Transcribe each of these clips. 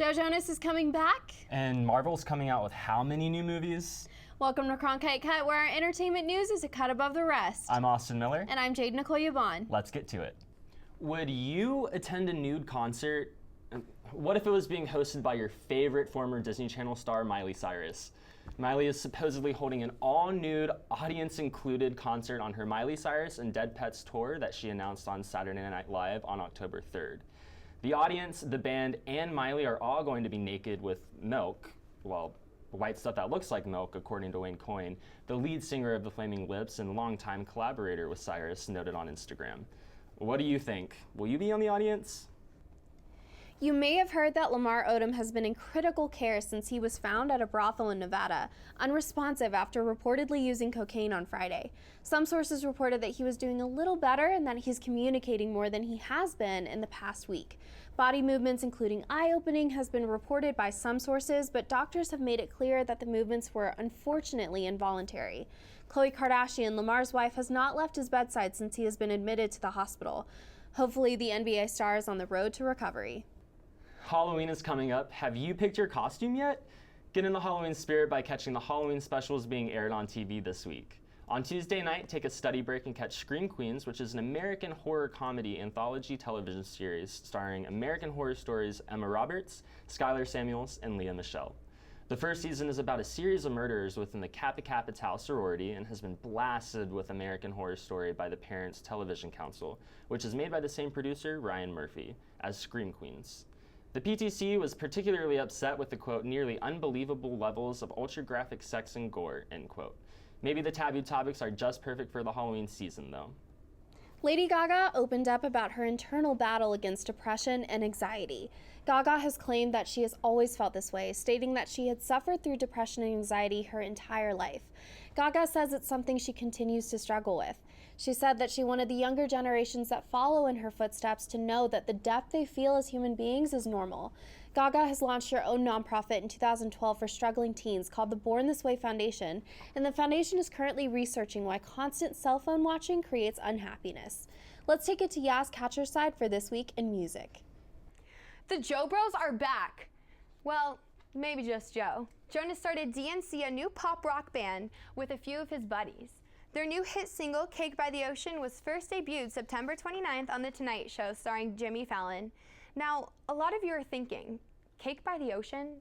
Joe Jonas is coming back. And Marvel's coming out with how many new movies? Welcome to Cronkite Cut, where our entertainment news is a cut above the rest. I'm Austin Miller. And I'm Jade Nicole Yvonne. Let's get to it. Would you attend a nude concert? What if it was being hosted by your favorite former Disney Channel star, Miley Cyrus? Miley is supposedly holding an all-nude, audience-included concert on her Miley Cyrus and Dead Pets tour that she announced on Saturday Night Live on October 3rd. The audience, the band, and Miley are all going to be naked with milk, well, white stuff that looks like milk, according to Wayne Coyne, the lead singer of the Flaming Lips and longtime collaborator with Cyrus, noted on Instagram. What do you think? Will you be on the audience? You may have heard that Lamar Odom has been in critical care since he was found at a brothel in Nevada, unresponsive after reportedly using cocaine on Friday. Some sources reported that he was doing a little better and that he's communicating more than he has been in the past week. Body movements, including eye-opening, has been reported by some sources, but doctors have made it clear that the movements were unfortunately involuntary. Khloe Kardashian, Lamar's wife, has not left his bedside since he has been admitted to the hospital. Hopefully, the NBA star is on the road to recovery. Halloween is coming up. Have you picked your costume yet? Get in the Halloween spirit by catching the Halloween specials being aired on TV this week. On Tuesday night, take a study break and catch Scream Queens, which is an American horror comedy anthology television series starring American Horror Stories' Emma Roberts, Skylar Samuels, and Leah Michele. The first season is about a series of murderers within the Kappa Kappa Tau sorority and has been blasted with American Horror Story by the Parents Television Council, which is made by the same producer, Ryan Murphy, as Scream Queens. The PTC was particularly upset with the, quote, nearly unbelievable levels of ultra-graphic sex and gore, end quote. Maybe the taboo topics are just perfect for the Halloween season, though. Lady Gaga opened up about her internal battle against depression and anxiety. Gaga has claimed that she has always felt this way, stating that she had suffered through depression and anxiety her entire life. Gaga says it's something she continues to struggle with. She said that she wanted the younger generations that follow in her footsteps to know that the depth they feel as human beings is normal. Gaga has launched her own nonprofit in 2012 for struggling teens called the Born This Way Foundation, and the foundation is currently researching why constant cell phone watching creates unhappiness. Let's take it to Yas Catcher's side for This Week in Music. The Joe Bros are back. Well, maybe just Joe. Jonas started DNC, a new pop rock band, with a few of his buddies. Their new hit single, Cake by the Ocean, was first debuted September 29th on The Tonight Show starring Jimmy Fallon. Now, a lot of you are thinking, Cake by the Ocean?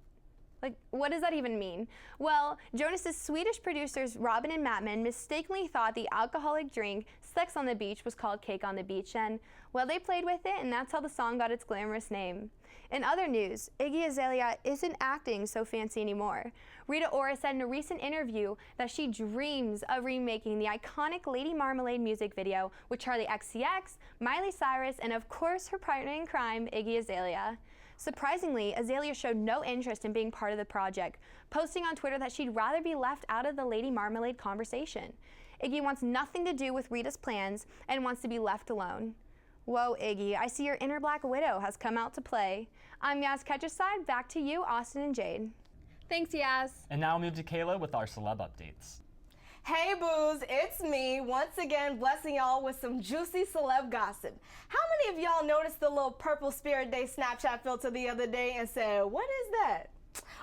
Like, what does that even mean? Well, Jonas's Swedish producers Robin and Mattman mistakenly thought the alcoholic drink Sex on the Beach was called Cake on the Beach, and, well, they played with it, and that's how the song got its glamorous name. In other news, Iggy Azalea isn't acting so fancy anymore. Rita Ora said in a recent interview that she dreams of remaking the iconic Lady Marmalade music video with Charli XCX, Miley Cyrus, and of course her partner in crime, Iggy Azalea. Surprisingly, Azalea showed no interest in being part of the project, posting on Twitter that she'd rather be left out of the Lady Marmalade conversation. Iggy wants nothing to do with Rita's plans and wants to be left alone. Whoa, Iggy, I see your inner Black Widow has come out to play. I'm Yas Catcher's side, back to you, Austin and Jade. Thanks, Yas. And now we'll move to Kayla with our celeb updates. Hey boos, it's me, once again blessing y'all with some juicy celeb gossip. How many of y'all noticed the little purple Spirit Day Snapchat filter the other day and said, what is that?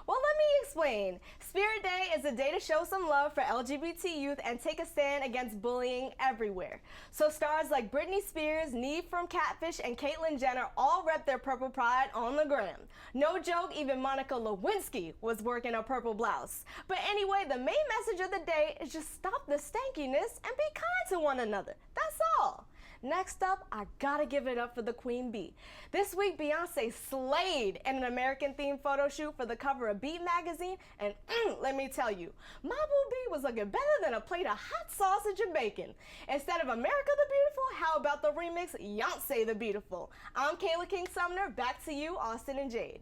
Well, let me explain. Spirit Day is a day to show some love for LGBT youth and take a stand against bullying everywhere. So stars like Britney Spears, Neve from Catfish, and Caitlyn Jenner all rep their purple pride on the gram. No joke, even Monica Lewinsky was working a purple blouse. But anyway, the main message of the day is just stop the stankiness and be kind to one another. That's all. Next up, I gotta give it up for the Queen Bee. This week, Beyonce slayed in an American-themed photo shoot for the cover of Beat magazine, and let me tell you, my boo bee was looking better than a plate of hot sausage and bacon. Instead of America the Beautiful, how about the remix, Beyonce the Beautiful? I'm Kayla King Sumner, back to you, Austin and Jade.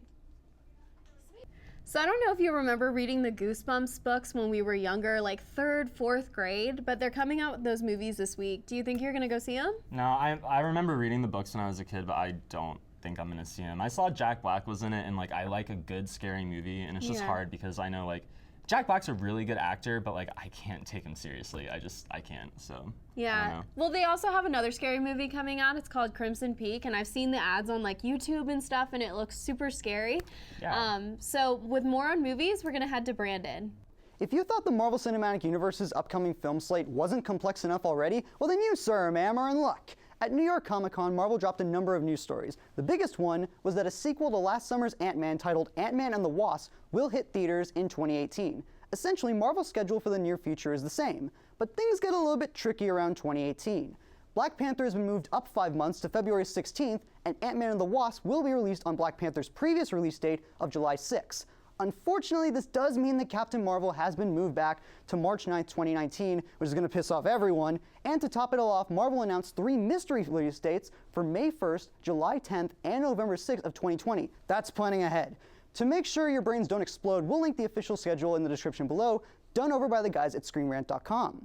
So I don't know if you remember reading the Goosebumps books when we were younger, like 3rd, 4th grade, but they're coming out with those movies this week. Do you think you're gonna go see them? No, I remember reading the books when I was a kid, but I don't think I'm gonna see them. I saw Jack Black was in it, and like I like a good scary movie, and it's just hard because I know like Jack Black's a really good actor, but like I can't take him seriously. I can't. So I don't Yeah. know. Well, they also have another scary movie coming out. It's called Crimson Peak, and I've seen the ads on like YouTube and stuff, and it looks super scary. Yeah. So with more on movies, we're gonna head to Brandon. If you thought the Marvel Cinematic Universe's upcoming film slate wasn't complex enough already, well then you, sir or ma'am, are in luck. At New York Comic Con, Marvel dropped a number of news stories. The biggest one was that a sequel to last summer's Ant-Man titled Ant-Man and the Wasp will hit theaters in 2018. Essentially, Marvel's schedule for the near future is the same, but things get a little bit tricky around 2018. Black Panther has been moved up 5 months to February 16th, and Ant-Man and the Wasp will be released on Black Panther's previous release date of July 6th. Unfortunately, this does mean that Captain Marvel has been moved back to March 9th, 2019, which is going to piss off everyone. And to top it all off, Marvel announced 3 mystery release dates for May 1st, July 10th, and November 6th of 2020. That's planning ahead. To make sure your brains don't explode, we'll link the official schedule in the description below, done over by the guys at ScreenRant.com.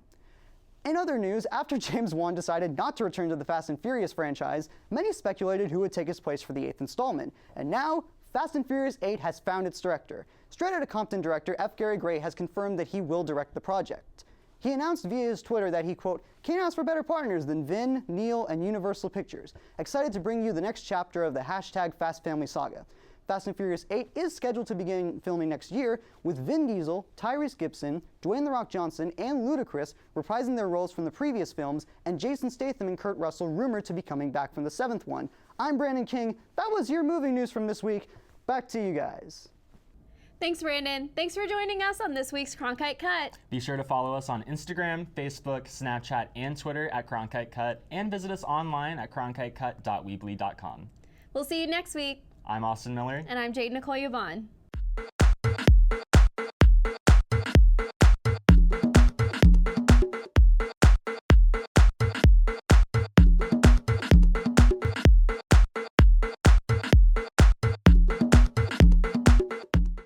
In other news, after James Wan decided not to return to the Fast and Furious franchise, many speculated who would take his place for the 8th installment. And now, Fast and Furious 8 has found its director. Straight Outta Compton director F. Gary Gray has confirmed that he will direct the project. He announced via his Twitter that he, quote, "can't ask for better partners than Vin, Neil, and Universal Pictures. Excited to bring you the next chapter of the #Fast Family Saga." Fast and Furious 8 is scheduled to begin filming next year, with Vin Diesel, Tyrese Gibson, Dwayne The Rock Johnson, and Ludacris reprising their roles from the previous films, and Jason Statham and Kurt Russell rumored to be coming back from the 7th one. I'm Brandon King. That was your movie news from this week. Back to you guys. Thanks, Brandon. Thanks for joining us on this week's Cronkite Cut. Be sure to follow us on Instagram, Facebook, Snapchat, and Twitter at Cronkite Cut, and visit us online at cronkitecut.weebly.com. We'll see you next week. I'm Austin Miller. And I'm Jade Nicole Yvonne.